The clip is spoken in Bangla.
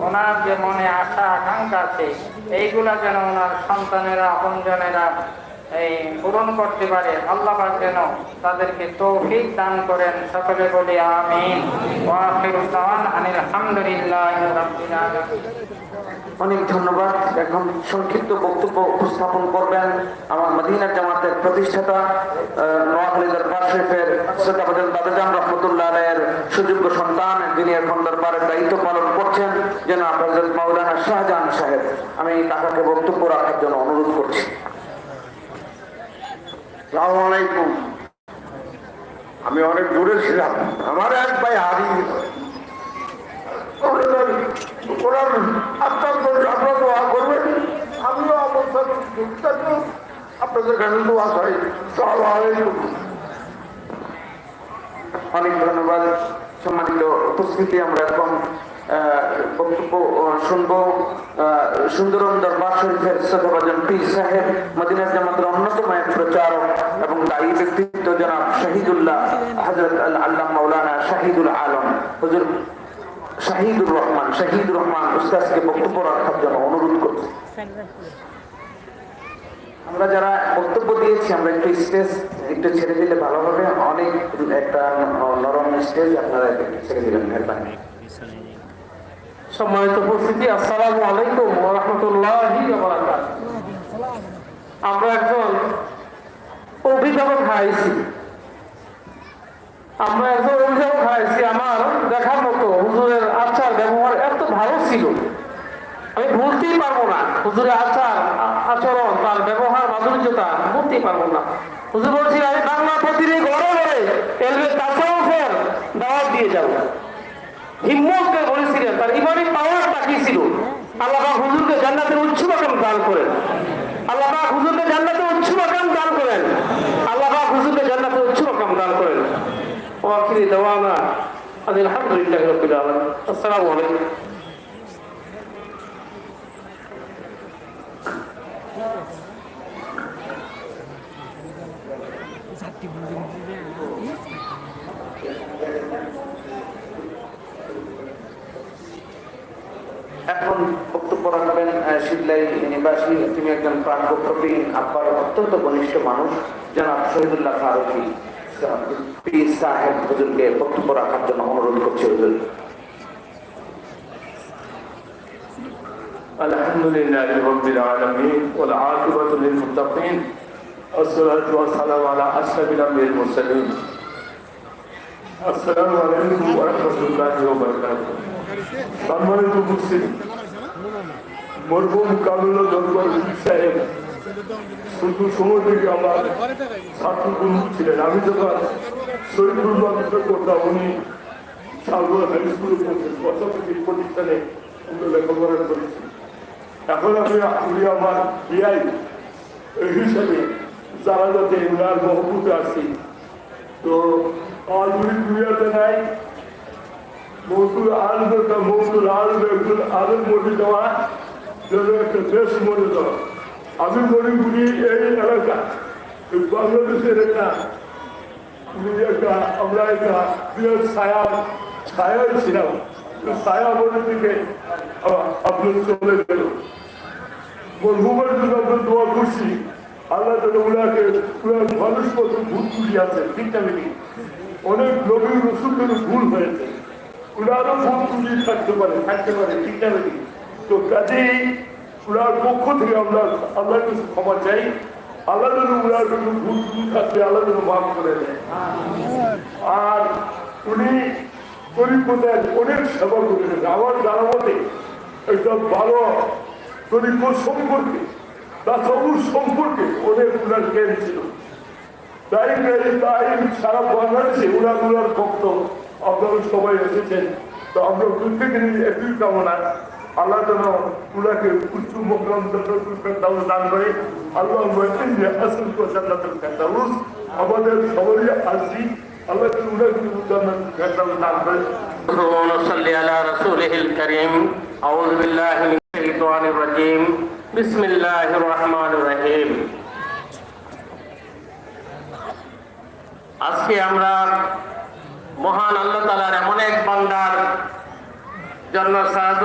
ওনার যে মনে আশা আকাঙ্ক্ষা আছে এইগুলা যেন ওনার সন্তানেরা আপনজনেরা এই পূরণ করতে পারে। আল্লাহ পাক যেন তাদেরকে তৌফিক দান করেন। সকলে বলি আমিন। ওয়া আখিরু দাওয়ানা আনিল হামদুলিল্লাহি রাব্বিল আলামিন। অনেক ধন্যবাদ। এখন সংক্ষিপ্ত বক্তব্য উপস্থাপন করবেন আমার মদিনা জামাতের প্রতিষ্ঠাতা নোয়াখালী দরবার শরীফের সৈয়দ দাদাজান রহমতুল্লাহ আলাইহির সুযোগ্য সন্তান, যিনি এখন দরবারের দায়িত্ব পালন করছেন, জনাব হযরত মাওলানা শাহজাহান সাহেব। আমি তাকে বক্তব্য রাখার জন্য অনুরোধ করছি। আসসালামু আলাইকুম। আমি অনেক দূরে ছিলাম, আমার এক ভাই হারিয়ে গেল। আপনারা দোয়া করবেন, আমিও আপনাদের কাছে দোয়া চাই। আসসালামু আলাইকুম। অনেক ধন্যবাদ। সম্মানিত উপস্থিতি, আমরা এখন বক্তব্য শুনব সুন্দরম দরবার শরীফের সদরজন পীর সাহেব, মদিনা জামাতের অন্যতম এক প্রচারক এবং দায়ী ব্যক্তিত্ব জনাব শহীদুল্লাহ হযরত আল্লামা মাওলানা শহীদুল আলম হুজুর শাহিদুর রহমান উস্তাদকে বক্তব্য রাখার জন্য অনুরোধ করছি। আমরা যারা বক্তব্য দিয়েছি আমরা একটু স্টেজ একটু ছেড়ে দিলে ভালো হবে। অনেক একটা নরম স্টেজ, আপনারা ছেড়ে দিবেন মেহরবানি। সম্মানিত উপস্থিতি, আসসালামু আলাইকুম ওয়া রাহমাতুল্লাহি ওয়া বারাকাতুহু। আমরা একজন অভিভাবক হারাইছি, আমার দেখার মতো হুজুরের আচার ব্যবহার এত ভালো ছিল, আমি ভুলতেই পারবো না। হুজুরের আচরণ, তার ব্যবহার, মাধুর্যতা ভুলতেই পারবো না। হুজুর বলছিলেন আমি বাংলা প্রতিদিন ঘরে ঘরে এলবে তাসাউফের দাওয়াত দিয়ে যাবো। হিম্মত করে বলেছিলেন, তার ইমানি পাওয়ার তাকিয়েছিল। আল্লাহ পাক হুজুরকে জান্নাতের উচ্চ মাকাম দান করেন। আল্লাহ পাক হুজুরকে জান্নাতের উচ্চ মাকাম দান করেন। আল্লাহ পাক হুজুরকে জান্নাতের উচ্চ মাকাম দান করেন। ওয়া আখিরি দাওয়ানা আলহামদুলিল্লাহি রাব্বিল আলামিন। আসসালামু আলাইকুম। এখন বক্তব্য রাখবেন শিবলাই নিবাসী, তিনি একজন প্রাণবক্তবীন, আব্বার অত্যন্ত ঘনিষ্ঠ মানুষ, জনাব শহীদুল্লাহ ফারুকী পীর সাহেব হুজুরকে বক্তব্য রাখার জন্য অনুরোধ করছি। হুজুর। আলহামদুলিল্লাহি রাব্বিল আলামিন ওয়াল আকিবাতু লিল মুত্তাকিন والصلاة والسلام على أشرف الأنبياء والمرسلين. السلام عليكم ورحمة الله وبركاته. সম্মানিত উপস্থিতি, মরহুম কামরুল্লাহ দরবার সাহেব শুধু সময় থেকে আমার ছাত্রগুণ ছিলেন। আমি যখন শরীফুল মাদ্রাসা করতাম, উনি সালগোল হাই স্কুলে প্রতিষ্ঠানে লেখাপড়া করেছি। এখন উনি আমার বিআই হিসাবে যারা যাতে উনার মহবুতে আসছি। তো আজ উনি দুনিয়াতে নাই, মৌতুল আলম একজন আলম মরে যাওয়া যেন একটা দেশ মরে যাওয়া। আমি মনে করি এই এলাকা বাংলাদেশের আমরা একটা বৃহৎ ছায়া ছিলাম, ছায়া মনে থেকে আপনার চলে গেল। মরহুমের জন্য আমরা দোয়া করছি, আল্লাহ যেন উনাকে উনার মানুষ মতো ভুল তুলি আছে। ঠিক না বেশি অনেক নবী রসুলের ভুল হয়েছে, উনারও ভুল তুলি থাকতে পারে। ঠিক না বেশি তো কাজেই উনার পক্ষ থেকে আমরা আল্লাহর কাছে ক্ষমা চাই। আল্লাহ যেন উনার জন্য ভুল তুলি থাকতে আল্লাহ যেন মাফ করে দেয়। আর উনি তরিকতার অনেক সেবা করেছেন। আমার জানা মতে একটা ভালো তরিকত সম্পর্কে তাসাউফ সম্পর্কে অনেক উনার জ্ঞান ছিল। তাই সারা বাংলাদেশে উনার ভক্ত আপনারা সবাই এসেছেন। তো আমরা প্রত্যেকেরই একই কামনা, আল্লাহ যেন উনাকে উচ্চ মকরাম দান করে। আল্লাহ আমাদের সবারই আসছি, আল্লাহ উনাকে দান করে। صلى على رسوله الكريم. أعوذ بالله من الشيطان الرجيم. بسم الله الرحمن الرحيم. আজকে আমরা মহান আল্লাহ তাআলার এমন এক বান্দার জন্য সাহায্য